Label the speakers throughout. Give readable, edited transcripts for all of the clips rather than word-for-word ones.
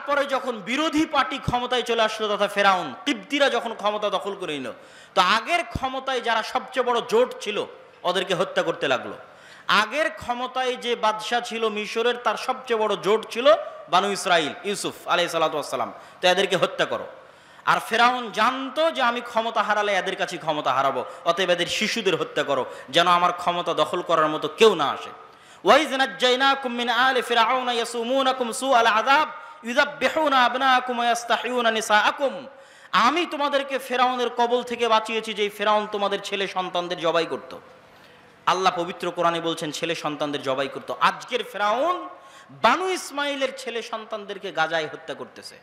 Speaker 1: তারপরে যখন বিরোধী পার্টি ক্ষমতায় চলে আসলো তথা ফেরাউন কিবতীরা যখন ক্ষমতা দখল করে নিল, তো আগের ক্ষমতায় যারা সবচেয়ে বড় জোট ছিল ওদেরকে হত্যা করতে লাগলো। আগের ক্ষমতায় যে বাদশাহ ছিল মিশরের, তার সবচেয়ে বড় জোট ছিল বানু ইসরাইল, ইউসুফ আলাইহিস সালাতু ওয়াস সালাম, তো এদেরকে হত্যা করো। আর ফেরাউন জানতো যে আমি ক্ষমতা হারালে এদের কাছে ক্ষমতা হারাবো, অতএব এদের শিশুদের হত্যা করো যেন আমার ক্ষমতা দখল করার মতো কেউ না আসে। ওয়াইজ নাজ্জাইনাকুম মিন আলি ফিরআউনা ইয়াসুমুনাকুম সুআল আযাব ইউযাববিহুনা আবনাকুম ওয়া ইস্তাহিয়ুনা নিসাআকুম। আমি তোমাদেরকে ফেরাউনের কবল থেকে বাঁচিয়েছি, যে ফেরাউন তোমাদের ছেলে সন্তানদের জবাই করত। আল্লাহ পবিত্র কোরআনে বলছেন ছেলে সন্তানদের জবাই করত। আজকের ফেরাউন বানু ইসমাইলের ছেলে সন্তানদেরকে গাজায় হত্যা করতেছে।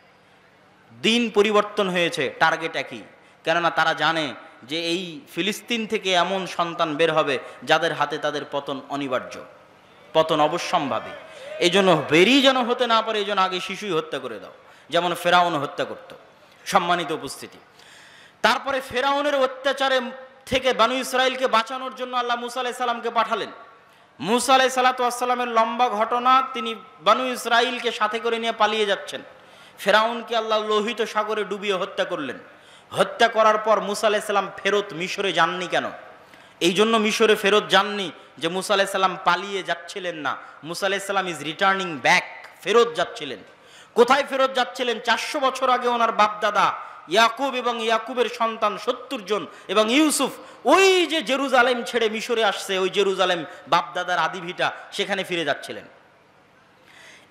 Speaker 1: দিন পরিবর্তন হয়েছে, টার্গেট একই, কেননা তারা জানে যে এই ফিলিস্তিন থেকে এমন সন্তান বের হবে যাদের হাতে তাদের পতন অনিবার্য, পতন অবশ্যম্ভাবী। এই জন্য বেরি যেন হতে না পারে, এই জন্য আগে শিশুই হত্যা করে দাও, যেমন ফেরাউন হত্যা করত। সম্মানিত উপস্থিতি, তারপরে ফেরাউনের অত্যাচারে থেকে বানু ইসরাইলকে বাঁচানোর জন্য আল্লাহ মুসা আলাইহিস সালামকে পাঠালেন। মুসা আলাইহিস সালাতু ওয়াস সালামের লম্বা ঘটনা, তিনি বানু ইসরাইলকে সাথে করে নিয়ে পালিয়ে যাচ্ছেন। ফেরাউনকে আল্লাহ লোহিত সাগরে ডুবিয়ে হত্যা করলেন। হত্যা করার পর মুসা আলাইহিস সালাম ফেরত মিশরে যাননি কেন? এই জন্য মিশরে ফেরত যাননি যে মুসা আলাইহিস সালাম পালিয়ে যাচ্ছিলেন না, মুসা আলাইহিস সালাম ইজ রিটার্নিং ব্যাক, ফেরত যাচ্ছিলেন। কোথায় ফেরত যাচ্ছিলেন? 400 বছর আগে ওনার বাপদাদা ইয়াকুব এবং ইয়াকুবের সন্তান 70 জন এবং ইউসুফ ওই যে জেরুজালেম ছেড়ে মিশরে আসছে, ওই জেরুজালেম বাপদাদার আদিভিটা, সেখানে ফিরে যাচ্ছিলেন।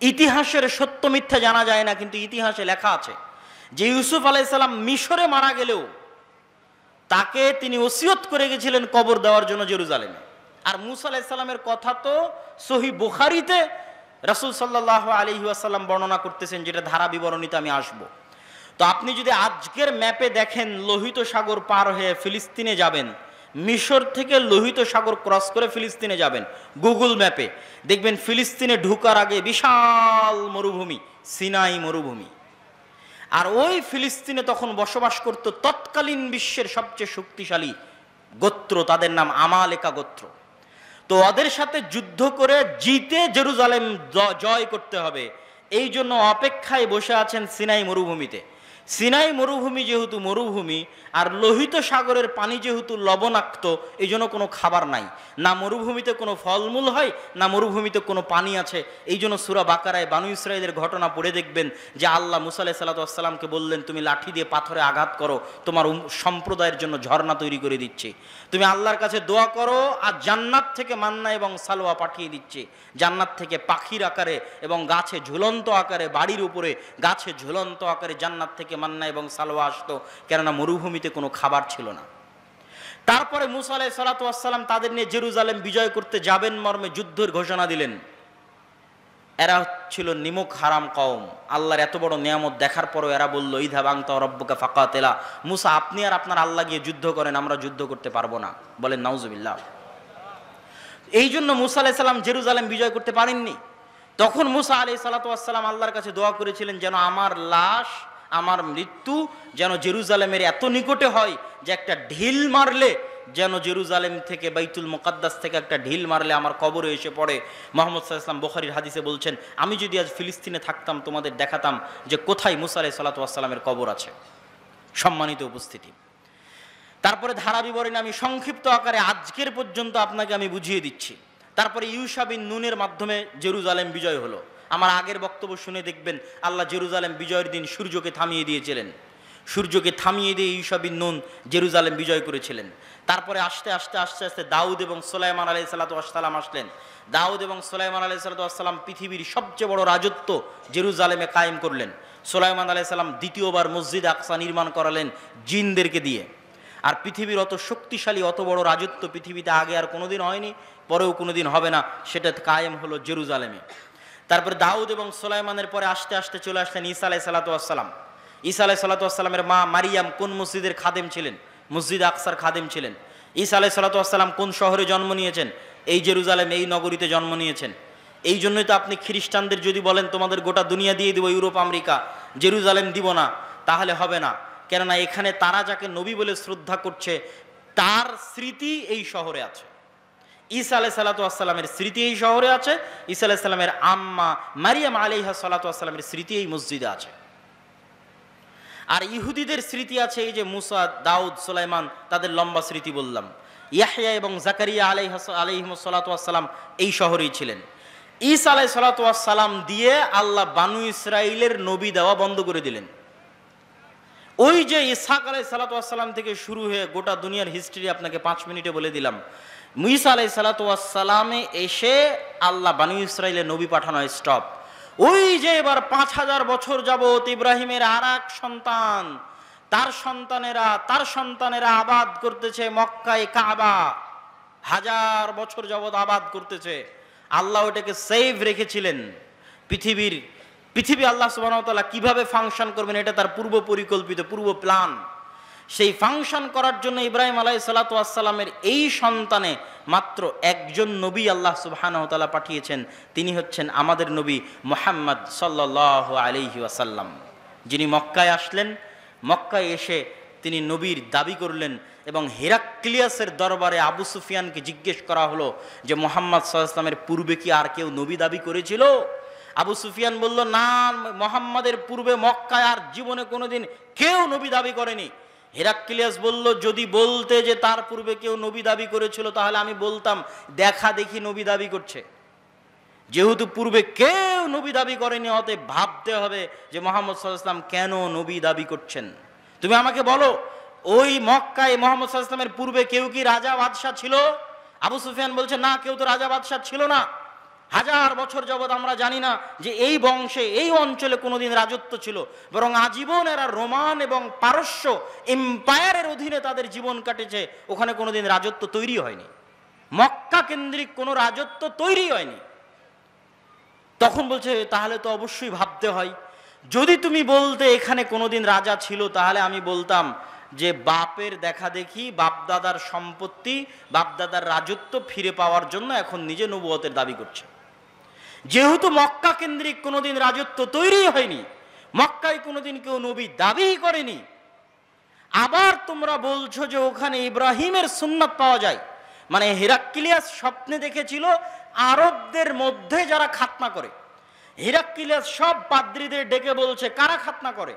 Speaker 1: ইতিহাসের সত্য মিথ্যা জানা যায় না, কিন্তু ইতিহাসে লেখা আছে যে ইউসুফ আলাইহিস সালাম মিশরে মারা গেলেও তাকে তিনি ওসিয়ত করে গেছিলেন কবর দেওয়ার জন্য জেরুজালেমে। আর মুসা আলাইহিস সালামের কথা তো সহিহ বুখারীতে রাসূল সাল্লাল্লাহু আলাইহি ওয়াসাল্লাম বর্ণনা করতেছেন, যেটা ধারা বিবরণীতে আমি আসব। তো আপনি যদি আজকের ম্যাপে দেখেন, লোহিত সাগর পার হয়ে ফিলিস্তিনে যাবেন, মিশর থেকে লোহিত সাগর ক্রস করে ফিলিস্তিনে যাবেন, গুগল ম্যাপে দেখবেন ফিলিস্তিনে ঢুকার আগে বিশাল মরুভূমি, সিনাই মরুভূমি। আর ওই ফিলিস্তিনে তখন বসবাস করত তৎকালীন বিশ্বের সবচেয়ে শক্তিশালী গোত্র, তাদের নাম আমালেকা গোত্র। তো ওদের সাথে যুদ্ধ করে জিতে জেরুজালেম জয় করতে হবে, এই জন্য অপেক্ষায় বসে আছেন সিনাই মরুভূমিতে। সিনাই মরুভূমি যেহেতু মরুভূমি, আর লোহিত সাগরের পানি যেহেতু লবণাক্ত, এই জন্য কোনো খাবার নাই, না মরুভূমিতে কোনো ফলমূল হয়, না মরুভূমিতে কোনো পানি আছে। এই জন্য সূরা বাকারায় বানু ইসরাইলের ঘটনা পড়ে দেখবেন যে আল্লাহ মুসা আলাইহিস সালাতু ওয়াস সালামকে বললেন, তুমি লাঠি দিয়ে পাথরে আঘাত করো, তোমার সম্প্রদায়ের জন্য ঝর্ণা তৈরি করে দিচ্ছে। তুমি আল্লাহর কাছে দোয়া করো, আর জান্নাত থেকে মান্না এবং সালোয়া পাঠিয়ে দিচ্ছে, জান্নাত থেকে পাখির আকারে এবং গাছে ঝুলন্ত আকারে, বাড়ির উপরে গাছে ঝুলন্ত আকারে জান্নাত থেকে মান্না এবং সালোয়া আসতো, কেননা মরুভূমিতে কোনো খাবার ছিল না। তারপরে মুসা আলাইহিস সালাতু ওয়াস সালাম তাদের নিয়ে জেরুজালেম বিজয় করতে যাবেন মর্মে যুদ্ধের ঘোষণা দিলেন। এরা ছিল নিমক হারাম কওম। আল্লাহর এত বড় নিয়ামত দেখার পরও এরা বলল, ইযহাব আনতা ওয়া রাব্বুকা ফাকাতিলা, মুসা আপনি আর আপনার আল্লাহ গিয়ে যুদ্ধ করেন, আমরা যুদ্ধ করতে পারবো না। বলেন নাউজুবিল্লাহ। এই জন্য মুসা আলাইহিস সালাম জেরুজালেম বিজয় করতে পারেননি। তখন মুসা আলাইহিস সালাতু ওয়াস সালাম আল্লাহর কাছে দোয়া করেছিলেন, যেন আমার লাশ, আমার মৃত্যু যেন জেরুজালেমের এত নিকটে হয় যে একটা ঢিল মারলে যেন জেরুজালেম থেকে, বাইতুল মুকাদ্দাস থেকে একটা ঢিল মারলে আমার কবরে এসে পড়ে। মুহাম্মদ সাল্লাল্লাহু আলাইহি ওয়াসাল্লাম বুখারীর হাদিসে বলছেন, আমি যদি আজ ফিলিস্তিনে থাকতাম তোমাদের দেখাতাম যে কোথায় মুসা আলাইহিস সালাতু ওয়াস সালামের কবর আছে। সম্মানিত উপস্থিতি, তারপরে ধারা বিবরণী আমি সংক্ষিপ্ত আকারে আজকের পর্যন্ত আপনাকে আমি বুঝিয়ে দিচ্ছি। তারপরে ইউশা বিন নুনের মাধ্যমে জেরুজালেম বিজয় হলো। আমার আগের বক্তব্য শুনে দেখবেন আল্লাহ জেরুজালেম বিজয়ের দিন সূর্যকে থামিয়ে দিয়েছিলেন। সূর্যকে থামিয়ে দিয়ে ইউশা বিন নুন জেরুজালেম বিজয় করেছিলেন। তারপরে আস্তে আস্তে আস্তে আস্তে দাউদ এবং সুলাইমান আলাইহিস সালাতু ওয়াস সালাম আসলেন। দাউদ এবং সুলাইমান আলাইহিস সালাতু ওয়াস সালাম পৃথিবীর সবচেয়ে বড় রাজত্ব জেরুজালেমে কায়েম করলেন। সুলাইমান আলাইহিস সালাম দ্বিতীয়বার মসজিদ আকসা নির্মাণ করালেন জিনদেরকে দিয়ে। আর পৃথিবীর অত শক্তিশালী, অত বড় রাজত্ব পৃথিবীতে আগে আর কোনোদিন হয়নি, পরেও কোনোদিন হবে না, সেটা কায়েম হলো জেরুজালেমে। তারপরে দাউদ এবং সুলাইমানের পরে আস্তে আস্তে চলে আসলেন ঈসা আলাইহিস সালাতু ওয়াস সালাম। ঈসা আলাইহিস সালাতু ওয়াস সালামের মা মারিয়াম কোন মসজিদের খাদেম ছিলেন? মসজিদ আকসার খাদেম ছিলেন। ঈসা আলাইহিস সালাতু ওয়াস সালাম কোন শহরে জন্ম নিয়েছেন? এই জেরুজালেম, এই নগরীতে জন্ম নিয়েছেন। এই জন্যই তো আপনি খ্রিস্টানদের যদি বলেন তোমাদের গোটা দুনিয়া দিয়ে দিব, ইউরোপ আমেরিকা, জেরুজালেম দিব না, তাহলে হবে না। কেননা এখানে তারা যাকে নবী বলে শ্রদ্ধা করছে তার স্মৃতি এই শহরে আছে। ঈসা আলাইহিস সালাতু ওয়াস সালামের স্মৃতি এই শহরে আছে, ঈসা আলাইহিস সালামের আম্মা মারিয়াম আলাইহিস সালাতু ওয়াস সালামের স্মৃতি এই মসজিদে আছে। আর ইহুদিদের স্মৃতি আছে এই যে মুসা, দাউদ, সুলাইমান, তাদের লম্বা স্মৃতি বললাম। ইয়াহইয়া এবং জাকারিয়া আলাইহিস সালাতু ওয়াস সালাম এই শহরেই ছিলেন। ঈসা আলাইহিস সালাতু ওয়াস সালাম দিয়ে আল্লাহ বানু ইসরাইলের নবী দেওয়া বন্ধ করে দিলেন। ওই যে ইসহাক আলাইহিস সালাতু ওয়াস সালাম থেকে শুরু হয়ে গোটা দুনিয়ার হিস্ট্রি আপনাকে 5 মিনিটে বলে দিলাম। ঈসা আলাইহিস সালাতু ওয়াস সালামে এসে আল্লাহ বানু ইসরাইলের নবী পাঠানো স্টপ। ওই যে এবার 5000 বছর যাবত ইব্রাহিমের আরেক সন্তান, তার সন্তানেরা আবাদ করতেছে মক্কায় কাবা, 1000 বছর যাবত আবাদ করতেছে। আল্লাহ ওটাকে সেভ রেখেছিলেন। পৃথিবী আল্লাহ সুবহানাহু ওয়া তাআলা কিভাবে ফাংশন করবেন এটা তার পূর্ব পরিকল্পিত, পূর্ব প্ল্যান। সেই ফাংশন করার জন্য ইব্রাহিম আলাইহিস সালাতু ওয়াস সালামের এই সন্তানে মাত্র একজন নবী আল্লাহ সুবহানাহু ওয়া তাআলা পাঠিয়েছেন, তিনি হচ্ছেন আমাদের নবী মুহাম্মদ সাল্লাল্লাহু আলাইহি ওয়াসাল্লাম, যিনি মক্কায় আসলেন। মক্কায় এসে তিনি নবীর দাবি করলেন এবং হেরাক্লিয়াসের দরবারে আবু সুফিয়ানকে জিজ্ঞেস করা হলো যে মুহাম্মদ সাল্লাল্লাহু আলাইহি ওয়াসাল্লামের পূর্বে কি আর কেউ নবী দাবি করেছিল? আবু সুফিয়ান বলল, না, মুহাম্মাদের পূর্বে মক্কায় আর জীবনে কোনোদিন কেউ নবী দাবি করেনি। হেরাক্লিয়াস বলল, যদি বলতে যে তার পূর্বে কেউ নবী দাবি করেছিল তাহলে আমি বলতাম দেখা দেখি নবী দাবি করছে। যেহেতু পূর্বে কেউ নবী দাবি করেনি, অতএব ভাবতে হবে যে মুহাম্মদ সাল্লাল্লাহু আলাইহি ওয়াসাল্লাম কেন নবী দাবি করছেন। তুমি আমাকে বলো, ওই মক্কায় মুহাম্মদ সাল্লাল্লাহু আলাইহি ওয়াসাল্লামের পূর্বে কেউ কি রাজা বাদশাহ ছিল? আবু সুফিয়ান বলছে, না, কেউ তো রাজা বাদশাহ ছিল না। 1000 বছর যাবৎ আমরা জানি না যে এই বংশে, এই অঞ্চলে কোনোদিন রাজত্ব ছিল, বরং আজীবন এরা রোমান এবং পারস্য এম্পায়ারের অধীনে তাদের জীবন কাটেছে। ওখানে কোনোদিন রাজত্ব তৈরি হয়নি, মক্কা কেন্দ্রিক কোনো রাজত্ব তৈরি হয়নি। তখন বলছে, তাহলে তো অবশ্যই ভাবতে হয়, যদি তুমি বলতে এখানে কোনোদিন রাজা ছিল তাহলে আমি বলতাম যে বাপের দেখা দেখি, বাপদাদার সম্পত্তি, বাপদাদার রাজত্ব ফিরে পাওয়ার জন্য এখন নিজে নবুয়তের দাবি করছে। যেহেতু মক্কা কেন্দ্রিক কোনোদিন রাজত্ব তৈরি হয়নি, মক্কায় কোনোদিন কেউ নবী দাবি করেনি, আবার তোমরা বলছো যে ওখানে ইব্রাহিমের সুন্নাত পাওয়া যায়, মানে হেরাক্লিয়াস স্বপ্নে দেখেছিল আরবদের মধ্যে যারা খাতনা করে। হেরাক্লিয়াস সব পাদ্রীদের ডেকে বলছে, কারা খাতনা করে?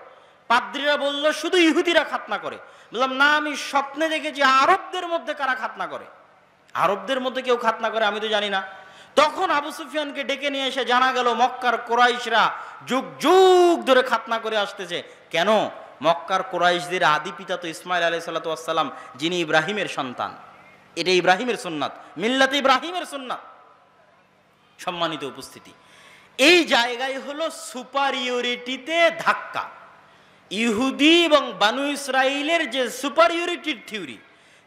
Speaker 1: পাদ্রীরা বলল, শুধু ইহুদিরা খাতনা করে। বললাম, না, আমি স্বপ্নে দেখেছি আরবদের মধ্যে কারা খাতনা করে। আরবদের মধ্যে কেউ খাতনা করে আমি তো জানি না। তখন আবু সুফিয়ানকে ডেকে নিয়ে এসে জানা গেল মক্কার কোরাইশরা যুগ যুগ ধরে খাতনা করে আসতেছে। কেন? মক্কার কোরাইশদের আদি পিতা তো ইসমাইল আলাইহিস সালাতু ওয়াস সালাম, যিনি ইব্রাহিমের সন্তান। এটা ইব্রাহিমের সুন্নাত, মিল্লাতে ইব্রাহিমের সুন্নাত। সম্মানিত উপস্থিতি, এই জায়গায় হলো সুপারিয়রিটিতে ধাক্কা। ইহুদি এবং বানু ইসরাইলের যে সুপারিয়রিটির থিওরি,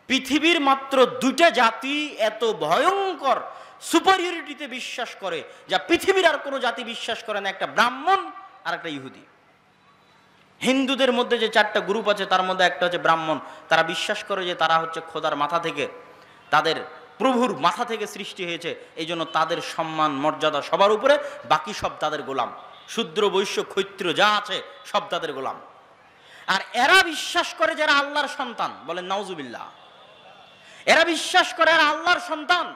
Speaker 1: পৃথিবীর মাত্র 2টা জাতি এত ভয়ঙ্কর সুপারিয়রিটিতে বিশ্বাস করে যা পৃথিবীর আর কোনো জাতি বিশ্বাস করে না, একটা ব্রাহ্মণ আর একটা ইহুদি। হিন্দুদের মধ্যে যে 4টা গ্রুপ আছে তার মধ্যে একটা হচ্ছে ব্রাহ্মণ। তারা বিশ্বাস করে যে তারা হচ্ছে খোদার মাথা থেকে, তাদের প্রভুর মাথা থেকে সৃষ্টি হয়েছে, এই জন্য তাদের সম্মান মর্যাদা সবার উপরে, বাকি সব তাদের গোলাম। শূদ্র বৈশ্য ক্ষত্রিয় যা আছে সব তাদের গোলাম। আর এরা বিশ্বাস করে যারা আল্লাহর সন্তান, বলেন নাউজুবিল্লাহ, এরা বিশ্বাস করে এরা আল্লাহর সন্তান।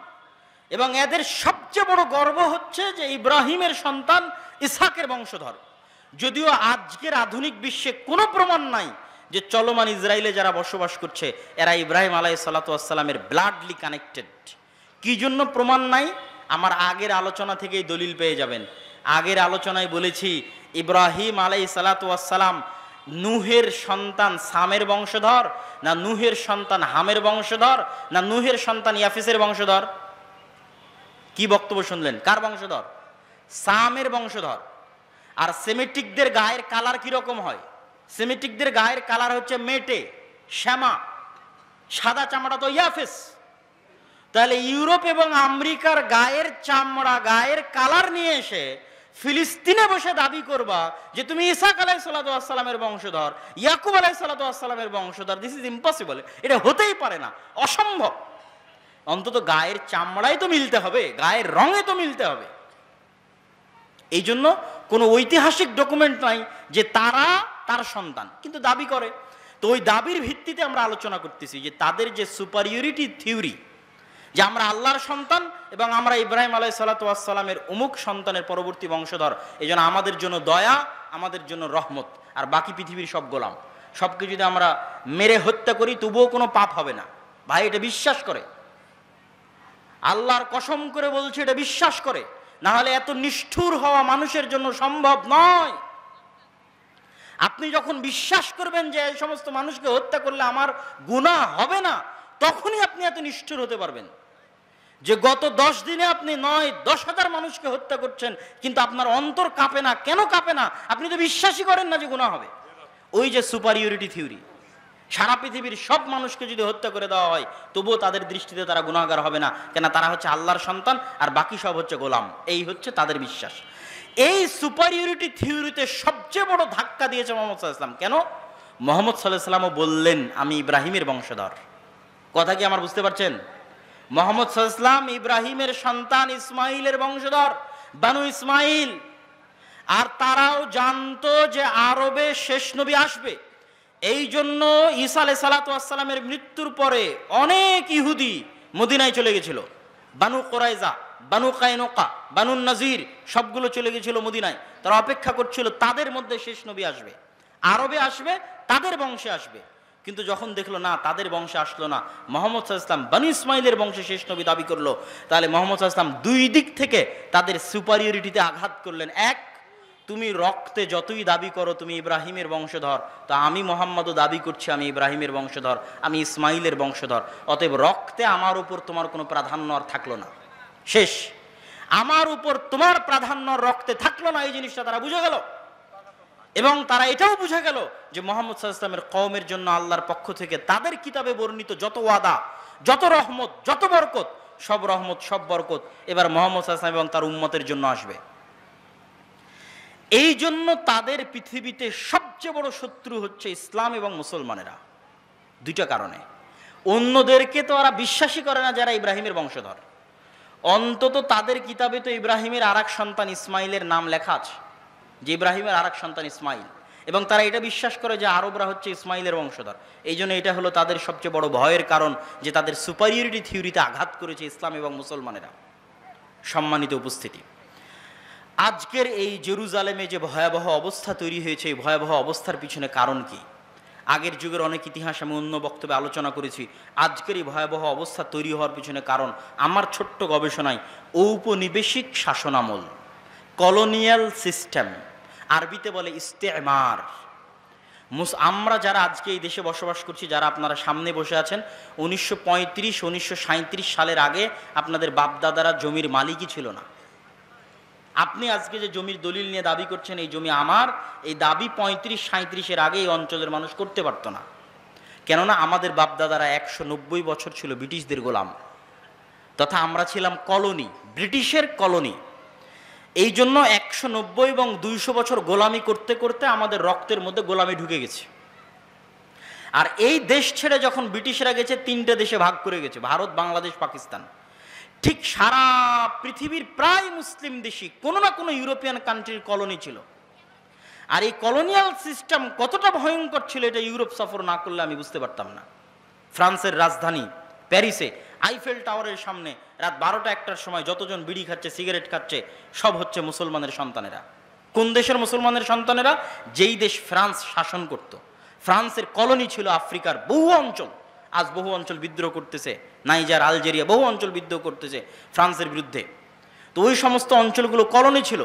Speaker 1: এবং এদের সবচেয়ে বড় গর্ব হচ্ছে যে ইব্রাহিমের সন্তান, ইসহাকের বংশধর। যদিও আজকের আধুনিক বিশ্বে কোনো প্রমাণ নাই যে চলমান ইসরায়েলে যারা বসবাস করছে এরা ইব্রাহিম আলাইহিস সালাতু ওয়াস সালামের ব্লাডলি কানেক্টেড। কি জন্য প্রমাণ নাই? আমার আগের আলোচনা থেকেই দলিল পেয়ে যাবেন। আগের আলোচনায় বলেছি ইব্রাহিম আলাইহিস সালাতু ওয়াস সালাম নূহের সন্তান সামের বংশধর, না নূহের সন্তান হামের বংশধর, না নূহের সন্তান ইয়াফিসের বংশধর? কি বক্তব্য শুনলেন? কার বংশধর? সামের বংশধর। আর সেমেটিকদের গায়ের কালার কি রকম হয়? সেমেটিকদের গায়ের কালার হচ্ছে মেটে, শ্যামা, সাদা চামড়া তো ইয়াফিস। তাহলে ইউরোপ এবং আমেরিকার গায়ের চামড়া, গায়ের কালার নিয়ে এসে ফিলিস্তিনে বসে দাবি করবা যে তুমি ইসহাক আলাইহিস সালাতু ওয়াস সালামের বংশধর, ইয়াকুব আলাইহিস সালাতু ওয়াস সালামের বংশধর, দিস ইজ ইম্পসিবল। এটা হতেই পারে না, অসম্ভব। অন্তত গায়ের চামড়াই তো মিলতে হবে, গায়ের রঙে তো মিলতে হবে। এই জন্য কোনো ঐতিহাসিক ডকুমেন্ট নাই যে তারা তার সন্তান, কিন্তু দাবি করে। তো ওই দাবির ভিত্তিতে আমরা আলোচনা করতেছি যে তাদের যে সুপারিয়রিটি থিওরি, যে আমরা আল্লাহর সন্তান এবং আমরা ইব্রাহিম আলাইহিস সালাতু ওয়াস সালামের অমুক সন্তানের পরবর্তী বংশধর, এই জন্য আমাদের জন্য দয়া, আমাদের জন্য রহমত, আর বাকি পৃথিবীর সব গোলাম। সবকে যদি আমরা মেরে হত্যা করি তবুও কোনো পাপ হবে না। ভাই এটা বিশ্বাস করে, আল্লাহর কসম করে বলছে এটা বিশ্বাস করে, না হলে এত নিষ্ঠুর হওয়া মানুষের জন্য সম্ভব নয়। আপনি যখন বিশ্বাস করবেন যে এই সমস্ত মানুষকে হত্যা করলে আমার গুনাহ হবে না, তখনই আপনি এত নিষ্ঠুর হতে পারবেন। যে গত 10 দিনে আপনি 9-10,000 মানুষকে হত্যা করছেন, কিন্তু আপনার অন্তর কাঁপে না। কেন কাঁপে না? আপনি তো বিশ্বাসই করেন না যে গুনাহ হবে। ওই যে সুপারিয়রিটি থিওরি, সারা পৃথিবীর সব মানুষকে যদি হত্যা করে দেওয়া হয় তবুও তাদের দৃষ্টিতে তারা গুনাহগার হবে না, কেন? তারা হচ্ছে আল্লাহর সন্তান আর বাকি সব হচ্ছে গোলাম। এই হচ্ছে তাদের বিশ্বাস। এই সুপারিয়রিটি থিওরিতে সবচেয়ে বড় ধাক্কা দিয়েছে মুহাম্মদ সাল্লাল্লাহু আলাইহি ওয়াসাল্লাম। কেন? মুহাম্মদ সাল্লাল্লাহু আলাইহি ওয়াসাল্লামও বললেন আমি ইব্রাহিমের বংশধর। কথা কি আমার বুঝতে পারছেন? মুহাম্মদ সাল্লাল্লাহু আলাইহি ওয়াসাল্লাম ইব্রাহিমের সন্তান ইসমাইলের বংশধর, বানু ইসমাইল। আর তারাও জানতো যে আরবে শেষ নবী আসবে। এই জন্য ঈসা আলাইহিস সালাতু ওয়াস সালামের মৃত্যুর পরে অনেক ইহুদি মদিনায় চলে গেছিল। বানু কুরাইজা, বানু কায়নুকা, বানু নাজির সবগুলো চলে গেছিল মদিনায়। তারা অপেক্ষা করছিল তাদের মধ্যে শেষ নবী আসবে, আরবে আসবে, তাদের বংশে আসবে। কিন্তু যখন দেখলো না তাদের বংশে আসলো না, মুহাম্মদ সাল্লাল্লাহু আলাইহি ওয়াসাল্লাম বনি ইসমাইলের বংশে শেষ নবী দাবি করলো, তাহলে মুহাম্মদ সাল্লাল্লাহু আলাইহি ওয়াসাল্লাম দুই দিক থেকে তাদের সুপারিয়রিটিতে আঘাত করলেন। এক, তুমি রক্তে যতই দাবি করো তুমি ইব্রাহিমের বংশধর, তো আমি মুহাম্মদও দাবি করছি আমি ইব্রাহিমের বংশধর, আমি ইসমাইলের বংশধর। অতএব রক্তে আমার উপর তোমার কোনো প্রাধান্য আর থাকলো না, শেষ। আমার উপর তোমার প্রাধান্য রক্তে থাকলো না, এই জিনিসটা তারা বুঝে গেল। এবং তারা এটাও বুঝে গেল যে মুহাম্মদ সাল্লাল্লাহু আলাইহি ওয়াসাল্লামের কওমের জন্য আল্লাহর পক্ষ থেকে তাদের কিতাবে বর্ণিত যত ওয়াদা, যত রহমত, যত বরকত, সব রহমত সব বরকত এবার মুহাম্মদ সাল্লাল্লাহু আলাইহি ওয়াসাল্লাম এবং তার উম্মতের জন্য আসবে। এই জন্য তাদের পৃথিবীতে সবচেয়ে বড় শত্রু হচ্ছে ইসলাম এবং মুসলমানেরা, দুইটা কারণে। অন্যদেরকে তো ওরা বিশ্বাসই করে না যারা ইব্রাহিমের বংশধর। অন্তত তাদের কিতাবে তো ইব্রাহিমের আরেক সন্তান ইসমাইলের নাম লেখা আছে, যে ইব্রাহিমের আরেক সন্তান ইসমাইল, এবং তারা এটা বিশ্বাস করে যে আরবরা হচ্ছে ইসমাইলের বংশধর। এই জন্য এটা হলো তাদের সবচেয়ে বড় ভয়ের কারণ, যে তাদের সুপারিয়রিটি থিওরিতে আঘাত করেছে ইসলাম এবং মুসলমানেরা। সম্মানিত উপস্থিতি, আজকের এই জেরুজালেমে যে ভয়াবহ অবস্থা তৈরি হয়েছে, এই ভয়াবহ অবস্থার পিছনে কারণ কি? আগের যুগের অনেক ইতিহাস আমি অন্য বক্তব্যে আলোচনা করেছি। আজকের এই ভয়াবহ অবস্থা তৈরি হওয়ার পিছনে কারণ আমার ছোট্ট গবেষণায় ঔপনিবেশিক শাসনামল, কলোনিয়াল সিস্টেম, আরবিতে বলে ইস্তেমার। আমরা যারা আজকে এই দেশে বসবাস করছি, যারা আপনারা সামনে বসে আছেন, 1935-1937 সালের আগে আপনাদের বাপদাদারা জমির মালিকই ছিল না। আপনি আজকে যে জমির দলিল নিয়ে দাবি করছেন এই জমি আমার, এই দাবি 35-37-এর আগে এই অঞ্চলের মানুষ করতে পারতো না। কেননা আমাদের বাপদাদারা 190 বছর ছিল ব্রিটিশদের গোলাম, তথা আমরা ছিলাম কলোনি, ব্রিটিশের কলোনি। এই জন্য 190 এবং 200 বছর গোলামি করতে করতে আমাদের রক্তের মধ্যে গোলামি ঢুকে গেছে। আর এই দেশ ছেড়ে যখন ব্রিটিশরা গেছে, 3টে দেশে ভাগ করে গেছে, ভারত, বাংলাদেশ, পাকিস্তান। ঠিক সারা পৃথিবীর প্রায় মুসলিম দেশই কোনো না কোনো ইউরোপিয়ান কান্ট্রির কলোনি ছিল। আর এই কলোনিয়াল সিস্টেম কতটা ভয়ঙ্কর ছিল এটা ইউরোপ সফর না করলে আমি বুঝতে পারতাম না। ফ্রান্সের রাজধানী প্যারিসে আইফেল টাওয়ারের সামনে রাত 12টা-1টার সময় যতজন বিড়ি খাচ্ছে, সিগারেট খাচ্ছে, সব হচ্ছে মুসলমানের সন্তানেরা। কোন দেশের মুসলমানের সন্তানেরা? যেই দেশ ফ্রান্স শাসন করত। ফ্রান্সের কলোনি ছিল আফ্রিকার বহু অঞ্চল, আজ বহু অঞ্চল বিদ্রোহ করতেছে, নাইজার, আলজেরিয়া, বহু অঞ্চল বিদ্রোহ করতেছে ফ্রান্সের বিরুদ্ধে। তো ওই সমস্ত অঞ্চলগুলো কলোনি ছিল।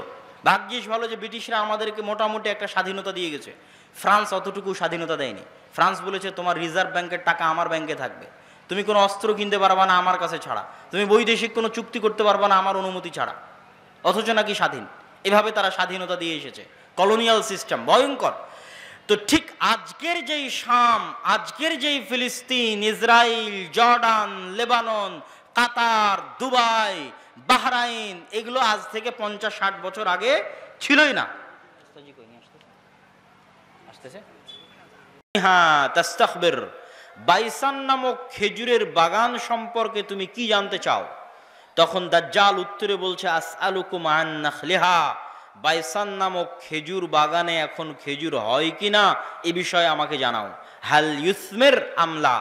Speaker 1: ভাগ্যিস ভালো যে ব্রিটিশরা আমাদেরকে মোটামুটি একটা স্বাধীনতা দিয়ে গেছে, ফ্রান্স অতটুকু স্বাধীনতা দেয়নি। ফ্রান্স বলেছে তোমার রিজার্ভ ব্যাংকের টাকা আমার ব্যাংকে থাকবে, তুমি কোনো অস্ত্র কিনতে পারবা না আমার কাছে ছাড়া, তুমি বৈদেশিক কোনো চুক্তি করতে পারবা না আমার অনুমতি ছাড়া, অথচ নাকি স্বাধীন। এভাবে তারা স্বাধীনতা দিয়ে এসেছে। কলোনিয়াল সিস্টেম ভয়ঙ্কর। তো ঠিক আজকের যেই শাম, আজকের যেই ফিলিস্তিন, ইসরায়েল, জর্ডান, লেবানন, কাতার, দুবাই, বাহরাইন, এগুলো আজ থেকে 50-60 বছর আগে ছিলই না। হ্যাঁ, তাস্তাখবির, বাইসান নামক খেজুরের বাগান সম্পর্কে তুমি কি জানতে চাও? তখন দাজ্জাল উত্তরে বলছে আসআলুকুম আন নাখলিহা, বাইসান নামক খেজুর বাগানে এখন খেজুর হয় কিনা এ বিষয়ে আমাকে জানাও। হাল ইউসমির আমলা,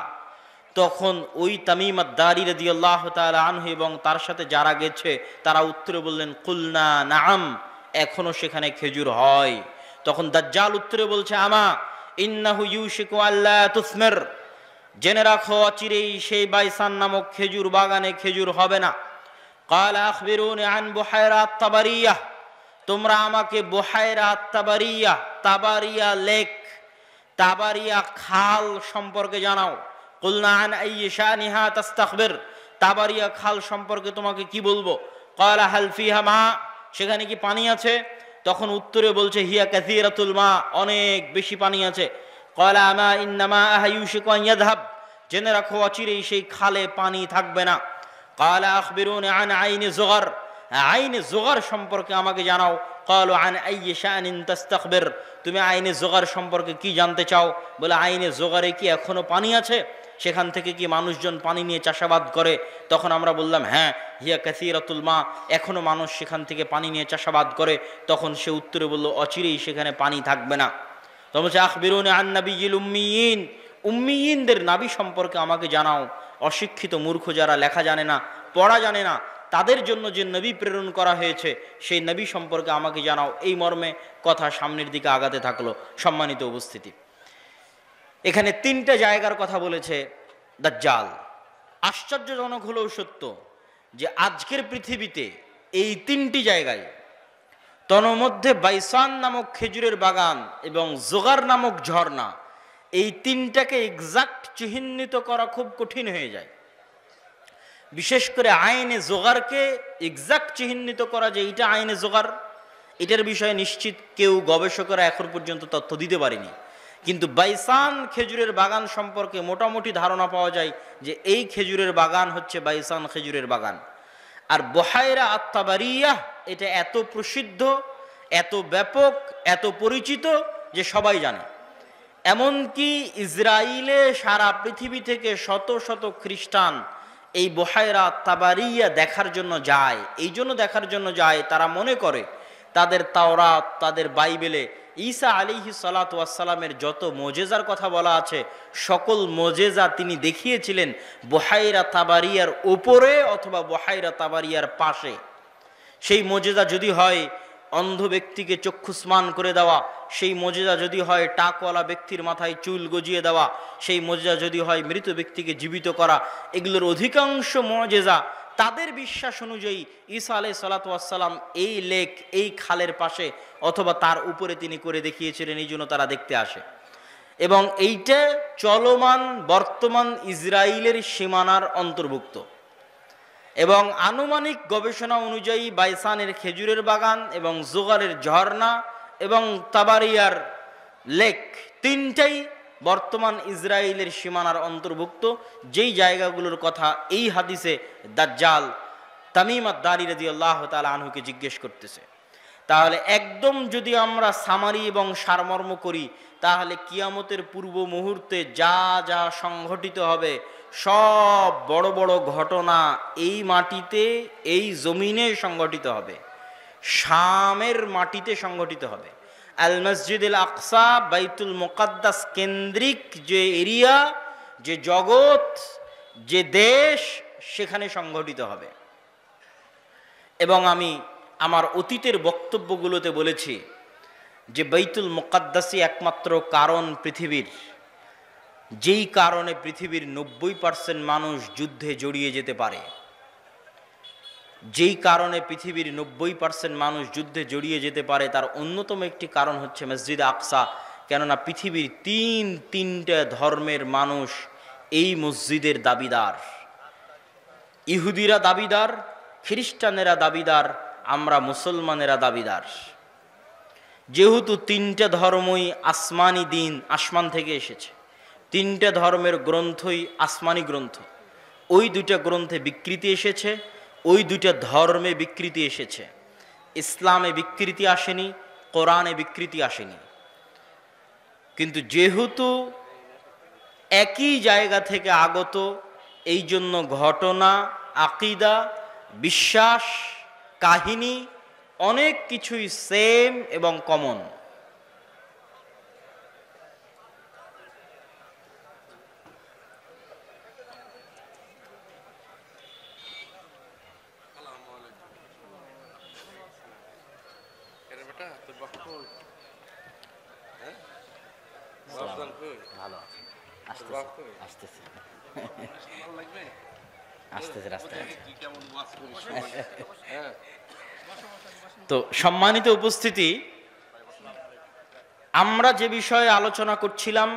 Speaker 1: তখন ওই তামিম আদ-দারি রাদিয়াল্লাহু তাআলা আনহু এবং তার সাথে যারা গেছে তারা উত্তরে বললেন কুলনা নাআম, এখনো সেখানে খেজুর হয়। তখন দাজ্জাল উত্তরে বলছে আমা ইন্নাহু ইউশিকু আল্লা তুসমির, জেনে রাখো অচিরেই সেই বাইসান নামক খেজুর বাগানে খেজুর হবে না। ক্বালা আখবিরুনি আন বুহায়রা তাবারিয়া, তোমরা আমাকে বুহায়রা তাবারিয়া, তাবারিয়া লেক, তাবারিয়া খাল সম্পর্কে জানাও। কুলনা আন আইয়ি শানিহা তাস্তাখবির, তাবারিয়া খাল সম্পর্কে তোমাকে কি বলবো? ক্বালা হাল ফিহা মা, সেখানে কি পানি আছে? তখন উত্তরে বলছে হিয়া কাসীরাতুল মা, অনেক বেশি পানি আছে। ক্বালা আমা ইন্নামা ইউশিকু আন ইয়াযহাব, জেনে রাখো অচিরেই সেই খালে পানি থাকবে না। ক্বালা আখবিরুনি আন আইনি যুগার, আইনে যুগার সম্পর্কে আমাকে জানাও। ক্বালু আন আইয়ি শানিন তাস্তাখবির, তুমি আইনে যুগার সম্পর্কে কি জানতে চাও? বলে আইনে যুগারে কি এখনো পানি আছে? সেখান থেকে কি মানুষজন পানি নিয়ে চাষাবাদ করে? তখন আমরা বললাম হ্যাঁ, হিয়া কাসীরাতুল মা, এখনো মানুষ সেখান থেকে পানি নিয়ে চাষাবাদ করে। তখন সে উত্তরে বলল অচিরেই সেখানে পানি থাকবে না। তখন বলছে আখবিরুনি আন নাবিয়্যিল উম্মিয়িন, উম্মিয়িনদের নাবী সম্পর্কে আমাকে জানাও। অশিক্ষিত মূর্খ যারা লেখা জানে না, পড়া জানে না, তাদের জন্য যে নবী প্রেরণ করা হয়েছে সেই নবী সম্পর্কে আমাকে জানাও। এই মর্মে কথা সামনের দিকে আগাতে থাকলো। সম্মানিত উপস্থিতি, এখানে তিনটা জায়গার কথা বলেছে দাজ্জাল। আশ্চর্যজনক হলেও সত্য যে আজকের পৃথিবীতে এই তিনটি জায়গায়, তন্মধ্যে বাইসান নামক খেজুরের বাগান এবং যোগার নামক ঝর্ণা, এই তিনটাকে এক্সাক্ট চিহ্নিত করা খুব কঠিন হয়ে যায়। বিশেষ করে আইনে যোগারকে এক্সাক্ট চিহ্নিত করা যে এটা আইনে যোগার, এটার বিষয়ে নিশ্চিত কেউ গবেষকরা এখন পর্যন্ত তথ্য দিতে পারেনি। কিন্তু বাইসান খেজুরের বাগান সম্পর্কে মোটামুটি ধারণা পাওয়া যায় যে এই খেজুরের বাগান হচ্ছে বাইসান খেজুরের বাগান। আর বুহায়রা আত-তাবারিয়া এটা এত প্রসিদ্ধ, এত ব্যাপক, এত পরিচিত যে সবাই জানে। এমনকি ইসরায়েলে সারা পৃথিবী থেকে শত শত খ্রিস্টান এই বুহায়রা আত-তাবারিয়া দেখার জন্য যায়। এই জন্য দেখার জন্য যায়, তারা মনে করে তাদের তাওরাত, তাদের বাইবেলে ঈসা আলাইহিস সালাতু ওয়াস সালামের যত মোজেজার কথা বলা আছে, সকল মোজেজা তিনি দেখিয়েছিলেন বুহায়রা তাবারিয়ার উপরে অথবা বুহায়রা তাবারিয়ার পাশে। সেই মোজেজা যদি হয় অন্ধ ব্যক্তিকে চক্ষুস্মান করে দেওয়া, সেই মোজেজা যদি হয় টাকওয়ালা ব্যক্তির মাথায় চুল গজিয়ে দেওয়া, সেই মোজেজা যদি হয় মৃত ব্যক্তিকে জীবিত করা, এগুলোর অধিকাংশ মোজেজা তাদের বিশ্বাস অনুযায়ী ঈসা আলাইহিস সালাতু ওয়াস সালাম এই লেক, এই খালের পাশে অথবা তার উপরে তিনি করে দেখিয়েছিলেন, এই জন্য তারা দেখতে আসে। এবং এইটা চলমান বর্তমান ইসরায়েলের সীমানার অন্তর্ভুক্ত। এবং আনুমানিক গবেষণা অনুযায়ী বাইসানের খেজুরের বাগান এবং যোগারের ঝর্ণা এবং তাবারিয়ার লেক তিনটাই বর্তমান ইসরায়েলের সীমানার অন্তর্ভুক্ত, যেই জায়গাগুলোর কথা এই হাদিসে দাজ্জাল তামিম আদ-দারি রাদিয়াল্লাহু তাআলা আনহুকে জিজ্ঞেস করতেছে। তাহলে একদম যদি আমরা সামারি এবং সারমর্ম করি, তাহলে কিয়ামতের পূর্ব মুহূর্তে যা যা সংঘটিত হবে সব বড় বড় ঘটনা এই মাটিতে, এই জমিনে সংঘটিত হবে, শামের মাটিতে সংঘটিত হবে। আল মসজিদুল আকসা, বাইতুল মুকাদ্দাস কেন্দ্রিক যে এরিয়া, যে জগৎ, যে দেশ, সেখানে সংঘটিত হবে। এবং আমি আমার অতীতের বক্তব্যগুলোতে বলেছি যে বাইতুল মুকাদ্দাসই একমাত্র কারণ পৃথিবীর, যেই কারণে পৃথিবীর 90% মানুষ যুদ্ধে জড়িয়ে যেতে পারে, যেই কারণে পৃথিবীর 90% মানুষ যুদ্ধে জড়িয়ে যেতে পারে, তার অন্যতম একটি কারণ হচ্ছে মসজিদ আকসা। কেননা পৃথিবীর তিনটা ধর্মের মানুষ এই মসজিদের দাবিদার। ইহুদিরা দাবিদার, খ্রিস্টানেরা দাবিদার, আমরা মুসলমানেরা দাবিদার। যেহেতু তিনটা ধর্মই আসমানি দিন, আসমান থেকে এসেছে, তিনটা ধর্মের গ্রন্থই আসমানি গ্রন্থ, ওই দুইটা গ্রন্থে বিকৃতি এসেছে, ওই দুইটা ধর্মে বিকৃতি এসেছে। ইসলামে বিকৃতি আসেনি, কোরআনে বিকৃতি আসেনি। কিন্তু যেহেতু একই জায়গা থেকে আগত, এই জন্য ঘটনা, আকিদা, বিশ্বাস, কাহিনী অনেক কিছুই সেম এবং কমন। আসসালাম। ভালো আছি, আসতেছে আসতেছে আসতেছে রাস্তায়। তো সম্মানিত উপস্থিতি, আমরা যে বিষয়ে আলোচনা করছিলাম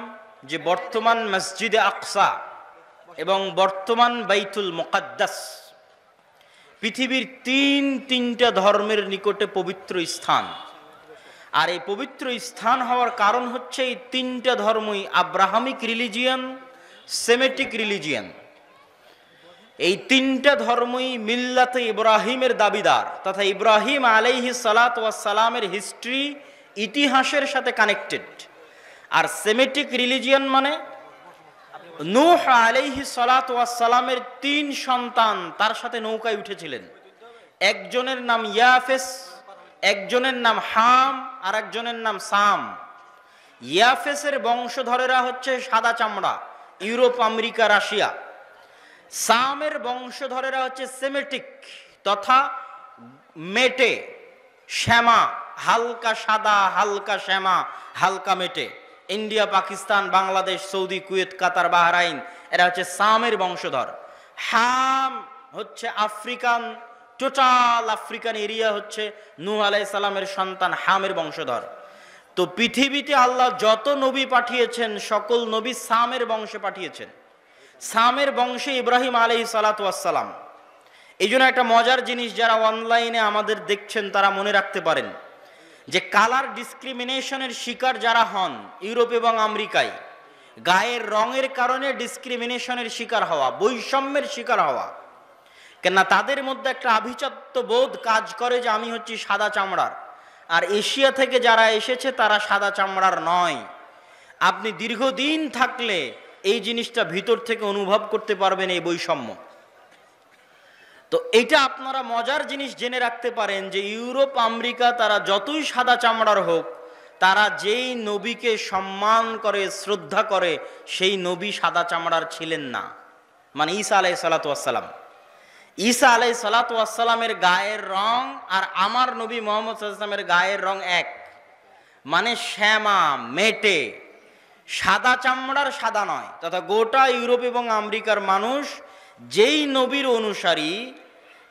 Speaker 1: যে বর্তমান মসজিদে আকসা এবং বর্তমান বাইতুল মুকাদ্দাস পৃথিবীর তিনটা ধর্মের নিকটে পবিত্র স্থান। আর এই পবিত্র স্থান হওয়ার কারণ হচ্ছে এই তিনটা ধর্মই আব্রাহামিক রিলিজিয়ান, সেমেটিক রিলিজিয়ান। এই তিনটা ধর্মই মিল্লাতে ইব্রাহিমের দাবিদার, তথা ইব্রাহিম আলাইহিস সালাতু ওয়াস সালামের হিস্ট্রি ইতিহাসের সাথে কানেক্টেড। আর সেমেটিক রিলিজিয়ান মানে নূহ আলাইহিস সালাতু ওয়াস সালামের 3 সন্তান তার সাথে নৌকায় উঠেছিলেন। একজনের নাম ইয়াফেস, একজনের নাম হাম, আর একজনের নাম সাম। ইয়াফেসের বংশধরেরা হচ্ছে সাদা চামড়া, ইউরোপ, আমেরিকা, রাশিয়া। সামের বংশধরেরা হচ্ছে সেমেটিক তথা মেটে, শ্যামা, হালকা সাদা, হালকা শ্যামা, হালকা মেটে। India, Pakistan, Bangladesh, Saudi, Kuwait, Qatar, Bahrain, এরা হচ্ছে সামের বংশধর। হাম হচ্ছে আফ্রিকান, টোটাল আফ্রিকান এরিয়া হচ্ছে নূহ আলাইহিস সালামের সন্তান হামের বংশধর। তো পৃথিবীতে আল্লাহ যত নবী পাঠিয়েছেন সকল নবী সামের বংশে পাঠিয়েছেন। সামের বংশে ইব্রাহিম আলাইহিস সালাতু ওয়াস সালাম। এই জন্য একটা মজার জিনিস, যারা অনলাইনে আমাদের দেখছেন তারা মনে রাখতে পারেন যে কালার ডিসক্রিমিনেশনের শিকার যারা হন ইউরোপ এবং আমেরিকায়, গায়ের রঙের কারণে ডিসক্রিমিনেশনের শিকার হওয়া, বৈষম্যের শিকার হওয়া, কেননা তাদের মধ্যে একটা আভিজাত্য বোধ কাজ করে যে আমি হচ্ছি সাদা চামড়ার, আর এশিয়া থেকে যারা এসেছে তারা সাদা চামড়ার নয়। আপনি দীর্ঘদিন থাকলে এই জিনিসটা ভিতর থেকে অনুভব করতে পারবেন, এই বৈষম্য। তো এইটা আপনারা মজার জিনিস জেনে রাখতে পারেন যে ইউরোপ, আমেরিকা তারা যতই সাদা চামড়ার হোক, তারা যেই নবীকে সম্মান করে, শ্রদ্ধা করে, সেই নবী সাদা চামড়ার ছিলেন না। মানে ঈসা আলাইহিস সালাতু ওয়াস সালাম, ঈসা আলাইহিস সালাতু ওয়াস সালামের গায়ের রং আর আমার নবী মুহাম্মদ সাল্লাল্লাহু আলাইহি ওয়াসাল্লামের গায়ের রং এক। মানে শ্যামা, মেটে, সাদা চামড়ার সাদা নয়। তথা গোটা ইউরোপ এবং আমেরিকার মানুষ যেই নবীর অনুসারী,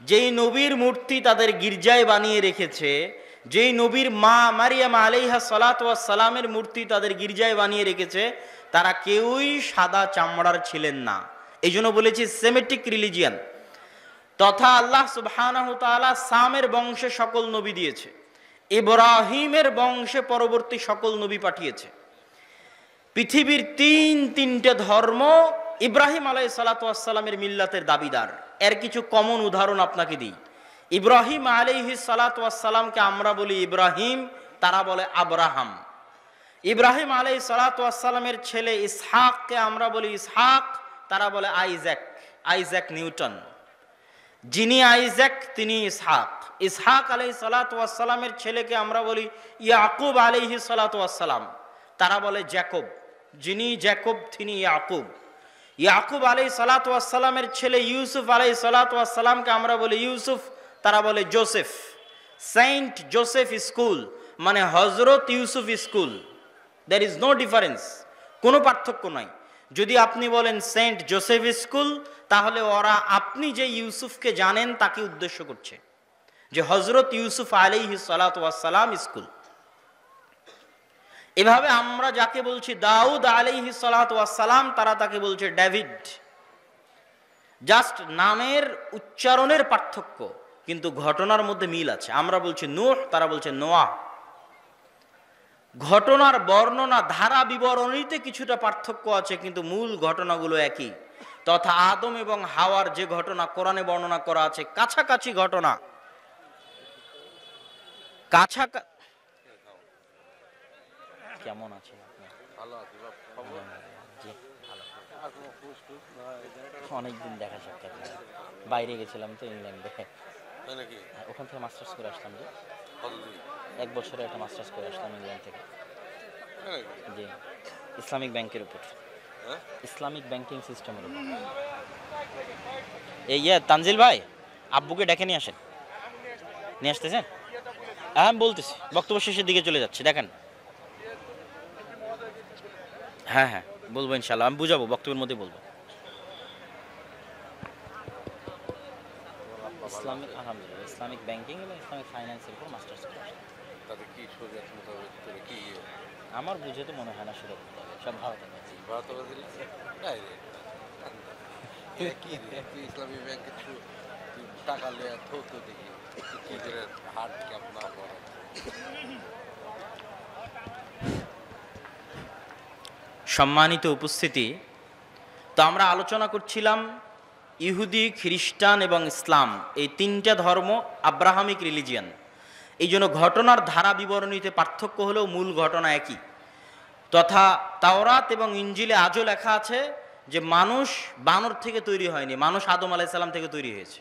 Speaker 1: যেই নবীর মূর্তি তাদের গির্জায় বানিয়ে রেখেছে, যেই নবীর মা মারিয়াম আলাইহা সালাতু ওয়াস সালামের মূর্তি তাদের গির্জায় বানিয়ে রেখেছে, তারা কেউই সাদা চামড়ার ছিলেন না। এই জন্য বলেছি সেমেটিক রিলিজিয়ান। তথা আল্লাহ সুবহানাহু তাআলা সামের বংশে সকল নবী দিয়েছে, ইব্রাহিমের বংশে পরবর্তী সকল নবী পাঠিয়েছে। পৃথিবীর তিনটে ধর্ম ইব্রাহিম আলাইহিস সালাতু ওয়াস সালামের মিল্লাতের দাবিদার। এর কিছু কমন উদাহরণ আপনাকে দিই। ইব্রাহিম আলাইহিস সালাতু ওয়াস সালামকে আমরা বলি ইব্রাহিম, তারা বলে আব্রাহাম। ইব্রাহিম আলাইহিস সালাতু ওয়াস সালামের ছেলে ইসহাককে আমরা বলি ইসহাক, তারা বলে আইজাক, আইজাক নিউটন। যিনি আইজাক তিনি ইসহাক। ইসহাক আলাইহিস সালাতু ওয়াস সালামের ছেলেকে আমরা বলি ইয়াকুব আলাইহিস সালাতু ওয়াস সালাম, তারা বলে জ্যাকব। যিনি জ্যাকব তিনি ইয়াকুব। ইয়াকুব আলাইহিস সালাতু ওয়াস সালামের ছেলে ইউসুফ আলাইহিস সালাতু ওয়াস সালামকে আমরা বলি ইউসুফ, তারা বলে জোসেফ। সেন্ট জোসেফ স্কুল মানে Hazrat Yusuf school. There is no difference, কোনো পার্থক্য নাই। যদি আপনি বলেন সেন্ট জোসেফ স্কুল, তাহলে ওরা আপনি যে ইউসুফকে জানেন তাকে উদ্দেশ্য করছে, যে হযরত ইউসুফ আলাইহিস সালাতু ওয়াস সালাম স্কুল। এভাবে আমরা যাকে বলছি দাউদ আলাইহিস সালাতু ওয়াস সালাম, তারা তাকে বলছে ডেভিড। জাস্ট নামের উচ্চারণের পার্থক্য, কিন্তু ঘটনার মধ্যে মিল আছে। আমরা বলছি নূহ, তারা বলছে নোয়াহ। ঘটনার বর্ণনা ধারা বিবরণীতে কিছুটা পার্থক্য আছে, কিন্তু মূল ঘটনাগুলো একই। তথা আদম এবং হাওয়ার যে ঘটনা কোরআনে বর্ণনা করা আছে, কাছাকাছি ঘটনা। কেমন আছে? অনেকদিন দেখা সাক্ষাৎ, বাইরে গেছিলাম তো ইংল্যান্ডে, ওখান থেকে মাস্টার্স করে আসলাম। যে 1 বছরে একটা মাস্টার্স করে আসলাম ইংল্যান্ড থেকে। জি, ইসলামিক ব্যাংকের উপর, ইসলামিক ব্যাংকিং সিস্টেমের উপর। এই তানজিল ভাই, আব্বুকে ডেকে নিয়ে আসেন। নিয়ে আসতেছেন? হ্যাঁ বলতেছি, বক্তব্য শেষের দিকে চলে যাচ্ছে। দেখেন হ্যাঁ হ্যাঁ বলবো ইনশাল্লাহ, আমি বুঝাবো, বক্তব্যের মধ্যে বলবো। ইসলামিক, আলহামদুলিল্লাহ, ইসলামিক ব্যাংকিং এবং ইসলামিক ফাইন্যান্সের উপর মাস্টার্স করা।
Speaker 2: তাদের কি শরীয়ত মোতাবেক করে কি
Speaker 1: আমার বুঝে তো মনে হয় না শরীয়ত মোতাবেক, সব ভারতবাজি।
Speaker 2: ভারতবাদী কি তুই ইসলামী ব্যাংকে তুই টাকা লিয়ে থৌতো দেখি কি করে হাট ক্যাম্প না করে।
Speaker 1: সম্মানিত উপস্থিতি, তো আমরা আলোচনা করছিলাম ইহুদি, খ্রিস্টান এবং ইসলাম, এই তিনটা ধর্ম আব্রাহামিক রিলিজিয়ান। এই জন্য ঘটনার ধারা বিবরণীতে পার্থক্য হলেও মূল ঘটনা একই। তথা তাওরাত এবং ইঞ্জিলে আজও লেখা আছে যে মানুষ বানর থেকে তৈরি হয়নি, মানুষ আদম আলাইহিস সালাম থেকে তৈরি হয়েছে।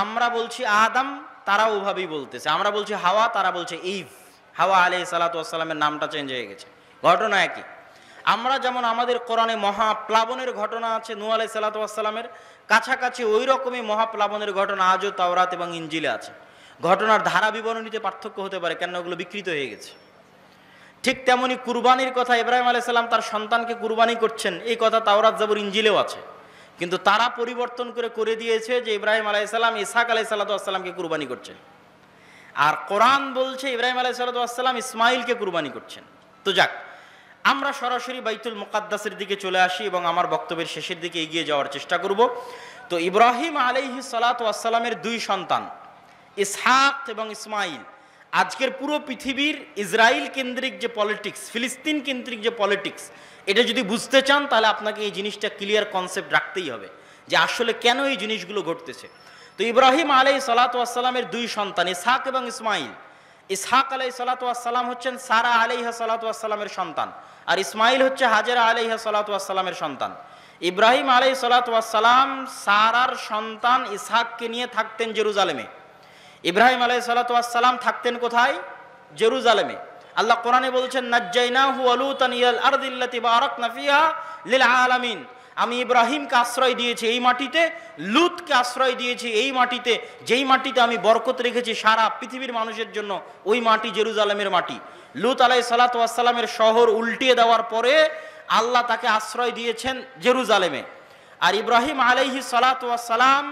Speaker 1: আমরা বলছি আদম, তারা ওভাবেই বলতেছে। আমরা বলছি হাওয়া, তারা বলছে ইভ। হাওয়া আলাইহিস সালাতু ওয়াস সালামের নামটা চেঞ্জ হয়ে গেছে, ঘটনা একই। আমরা যেমন আমাদের কোরআনে মহাপ্লাবনের ঘটনা আছে নূহ আলাইহিস সালাতু ওয়াস সালামের, কাছাকাছি ওই রকমই মহাপ্লাবনের ঘটনা আজও তাওরাত এবং ইঞ্জিলে আছে। ঘটনার ধারা বিবরণীতে পার্থক্য হতে পারে, কেন ওগুলো বিকৃত হয়ে গেছে। ঠিক তেমনি কুরবানির কথা, ইব্রাহিম আলাইহিস সালাম তার সন্তানকে কুরবানি করছেন, এই কথা তাওরাত জাবুর ইঞ্জিলেও আছে। কিন্তু তারা পরিবর্তন করে দিয়েছে যে ইব্রাহিম আলাইহিস সালাম ইসহাক আলাইহিস সালাতু ওয়াস সালামকে কুরবানি করছেন, আর কোরআন বলছে ইব্রাহিম আলাইহিস সালাতু ওয়াস সালাম ইসমাইলকে কুরবানি করছেন। তো যাক, আমরা সরাসরি বাইতুল মুকাদ্দাসের দিকে চলে আসি এবং আমার বক্তব্যের শেষের দিকে এগিয়ে যাওয়ার চেষ্টা করব। তো ইব্রাহিম আলাইহিস সালাতু ওয়াস সালামের দুই সন্তান ইসহাক এবং ইসমাইল, আজকের পুরো পৃথিবীর ইসরায়েল কেন্দ্রিক যে পলিটিক্স, ফিলিস্তিন কেন্দ্রিক যে পলিটিক্স, এটা যদি বুঝতে চান তাহলে আপনাকে এই জিনিসটা ক্লিয়ার কনসেপ্ট রাখতেই হবে যে আসলে কেন এই জিনিসগুলো ঘটতেছে। তো ইব্রাহিম আলাইহিস সালাতু ওয়াস সালামের দুই সন্তান ইসহাক এবং ইসমাইল। ইসহাক আলাইহিস সালাতু ওয়াস সালাম হচ্ছেন সারা আলাইহা সালাতু ওয়াস সালামের সন্তান, আর ইসমাইল হচ্ছে হাজেরা আলাইহা সালাতু ওয়াস সালামের সন্তান। ইব্রাহিম আলাইহিস সালাতু ওয়াস সালাম সারার সন্তান ইসহাককে নিয়ে থাকতেন জেরুজালেমে। ইব্রাহিম আলাইহিস সালাতু ওয়াস সালাম থাকতেন কোথায়? জেরুজালেমে। আল্লাহ কোরআনে বলছেন নাজ্জাইনাহু ওয়া লূতান ইলাল আরদিল্লাতী বারাকনা ফিহা লিল আলামিন। আমি ইব্রাহিমকে আশ্রয় দিয়েছি এই মাটিতে, লূতকে আশ্রয় দিয়েছি এই মাটিতে, যেই মাটিতে আমি বরকত রেখেছি সারা পৃথিবীর মানুষের জন্য, ওই মাটি জেরুজালেমের মাটি। লূত আলাইহিস সালাতু ওয়াস সালামের শহর উল্টিয়ে দেওয়ার পরে আল্লাহ তাকে আশ্রয় দিয়েছেন জেরুজালেমে। আর ইব্রাহিম আলাইহিস সালাতু ওয়াস সালাম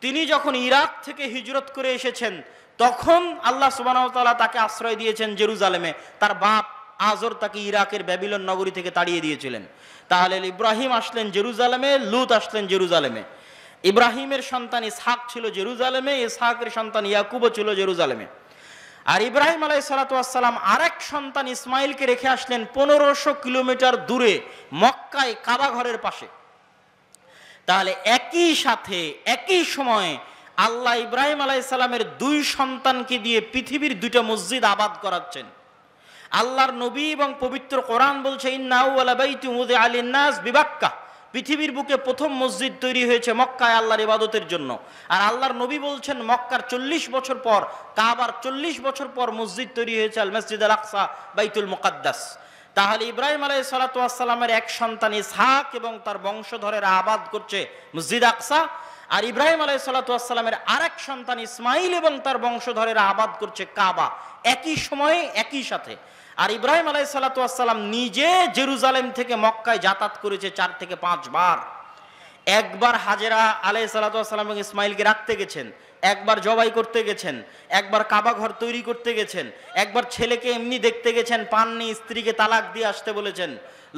Speaker 1: তিনি যখন ইরাক থেকে হিজরত করে এসেছেন তখন আল্লাহ সুবহানাহু ওয়া তাআলা তাকে আশ্রয় দিয়েছেন জেরুজালেমে। তার বাপ আজর তাকে ইরাকের ব্যাবিলন নগরী থেকে তাড়িয়ে দিয়েছিলেন। তাহলে ইব্রাহিম আসলেন জেরুজালেমে, লূত আসলেন জেরুজালেমে। ইব্রাহিমের সন্তান ইসহাক ছিল জেরুজালেমে, ইসহাকের সন্তান ইয়াকুবও ছিল জেরুজালেমে। আর ইব্রাহিম আলাইহিস সালাতু ওয়াস সালাম আরেক সন্তান ইসমাইলকে রেখে আসলেন 1500 কিলোমিটার দূরে মক্কায় কাবা ঘরের পাশে। তাহলে একই সাথে একই সময়ে আল্লাহ ইব্রাহিম আলাইহিস সালামের দুই সন্তানকে দিয়ে পৃথিবীর দুইটা মসজিদ আবাদ করাচ্ছেন। আল্লাহর নবী এবং পবিত্র কোরআন বলছে ইন্না আউওয়ালা বাইতিন উযিআ লিন-নাস বিবাক্কা, পৃথিবীর বুকে প্রথম মসজিদ তৈরি হয়েছে মক্কায় আল্লাহর ইবাদতের জন্য। আর আল্লাহর নবী বলছেন মক্কার 40 বছর পর, কাবার 40 বছর পর মসজিদ তৈরি হয়েছে আল মসজিদ আল আকসা, বাইতুল মুকাদ্দাস। তাহলে ইব্রাহিম আলাইহিস সালাতু ওয়াস সালামের এক সন্তান ইসহাক এবং তার বংশধরেরা আবাদ করছে মসজিদ আকসা, আর ইব্রাহিম আলাইহিস সালাতু ওয়াস সালামের আরেক সন্তান ইসমাইল এবং তার বংশধরেরা আবাদ করছে কাবা, একই সময়ে একই সাথে। আর ইব্রাহিম আলাইহিস সালাতু ওয়াস সালাম নিজে জেরুজালেম থেকে মক্কায় যাতায়াত করেছে 4 থেকে 5 বার। একবার হাজেরা আলাইহিস সালাতু ওয়াস সালাম এবং ইসমাইলকে রাখতে গেছেন, একবার জবাই করতে গেছেন, একবার কাবা ঘর তৈরি করতে গেছেন, একবার ছেলেকে এমনি দেখতে গেছেন, পাননি, স্ত্রীকে তালাক দিয়ে আসতে বলেছেন।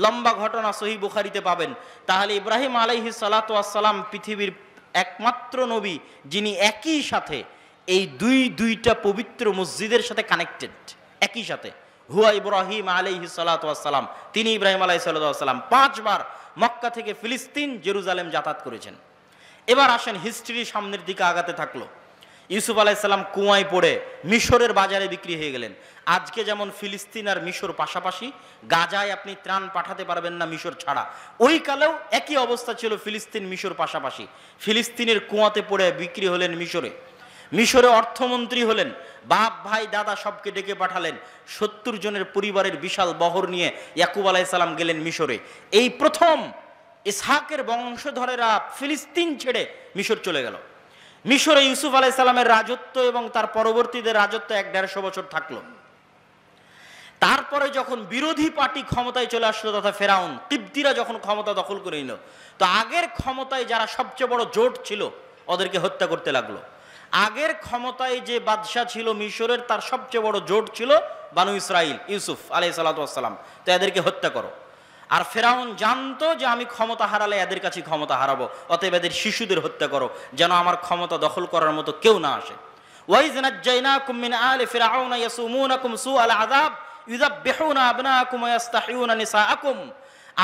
Speaker 1: লম্বা ঘটনা সহিহ বুখারীতে পাবেন। তাহলে ইব্রাহিম আলাইহিস সালাতু ওয়াস সালাম পৃথিবীর একমাত্র নবী যিনি একই সাথে এই দুইটা পবিত্র মসজিদের সাথে কানেক্টেড, একই সাথে। হুয়া ইব্রাহিম আলাইহিস সালাতু ওয়াস সালাম, তিনি ইব্রাহিম আলাইহিস সালাতু ওয়াস সালাম 5 বার মক্কা থেকে ফিলিস্তিন জেরুজালেম যাতায়াত করেছেন। এবার আসেন হিস্ট্রি সামনের দিকে আগাতে থাকলো। ইউসুফ আলাইহিস সালাম কুয়ায় পড়ে মিশরের বাজারে বিক্রি হয়ে গেলেন। আজকে যেমন ফিলিস্তিন আর মিশর পাশাপাশি, গাজায় আপনি ত্রাণ পাঠাতে পারবেন না মিশর ছাড়া, ওই কালেও একই অবস্থা ছিল, ফিলিস্তিন মিশর পাশাপাশি। ফিলিস্তিনের কুয়াতে পড়ে বিক্রি হলেন মিশরে। মিশরে অর্থমন্ত্রী হলেন, বাপ ভাই দাদা সবকে ডেকে পাঠালেন। 70 জনের পরিবারের বিশাল বহর নিয়ে ইয়াকুব আলাইহিস সালাম গেলেন মিশরে। এই প্রথম ইসহাকের বংশধরেরা ফিলিস্তিন ছেড়ে মিশর চলে গেল। মিশরে ইউসুফ আলাইহিস সালামের রাজত্ব এবং তার পরবর্তীদের রাজত্ব 1-150 বছর থাকলো। তারপরে যখন বিরোধী পার্টি ক্ষমতায় চলে আসলো তথা ফেরাউন কিবতীরা যখন ক্ষমতা দখল করে নিল, তো আগের ক্ষমতায় যারা সবচেয়ে বড় জোট ছিল ওদেরকে হত্যা করতে লাগলো। আগের ক্ষমতায় যে বাদশাহ ছিল মিশরের, তার সবচেয়ে বড় জোট ছিল বানু ইসরাইল, ইউসুফ আলাইহিস সালাতু ওয়াস সালাম, তো এদেরকে হত্যা করো। আর ফেরাউন জানতো যে আমি ক্ষমতা হারালে এদের কাছে ক্ষমতা হারাবো, অতএব এদের শিশুদের হত্যা করো যেন আমার ক্ষমতা দখল করার মতো কেউ না আসে। ওয়াইজ নাজ্জাইনাকুম মিন আলি ফিরআউনা ইয়াসুমুনাকুম সুআল আযাব ইউযাববিহুনা আবনাকুম ওয়া ইস্তাহিয়ুনা নিসাআকুম।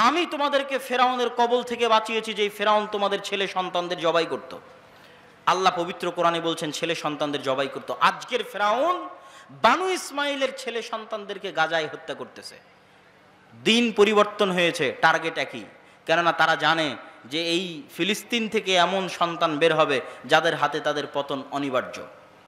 Speaker 1: আমি তোমাদেরকে ফেরাউনের কবল থেকে বাঁচিয়েছি, যেই ফেরাউন তোমাদের ছেলে সন্তানদের জবাই করত। আল্লাহ পবিত্র কোরআনে বলছেন ছেলে সন্তানদের জবাই করত। আজকের ফেরাউন বানু ইসমাইলের ছেলে সন্তানদেরকে গাজায় হত্যা করতেছে। দিন পরিবর্তন হয়েছে, টার্গেট একই। কেননা তারা জানে যে এই ফিলিস্তিন থেকে এমন সন্তান বের হবে যাদের হাতে তাদের পতন অনিবার্য।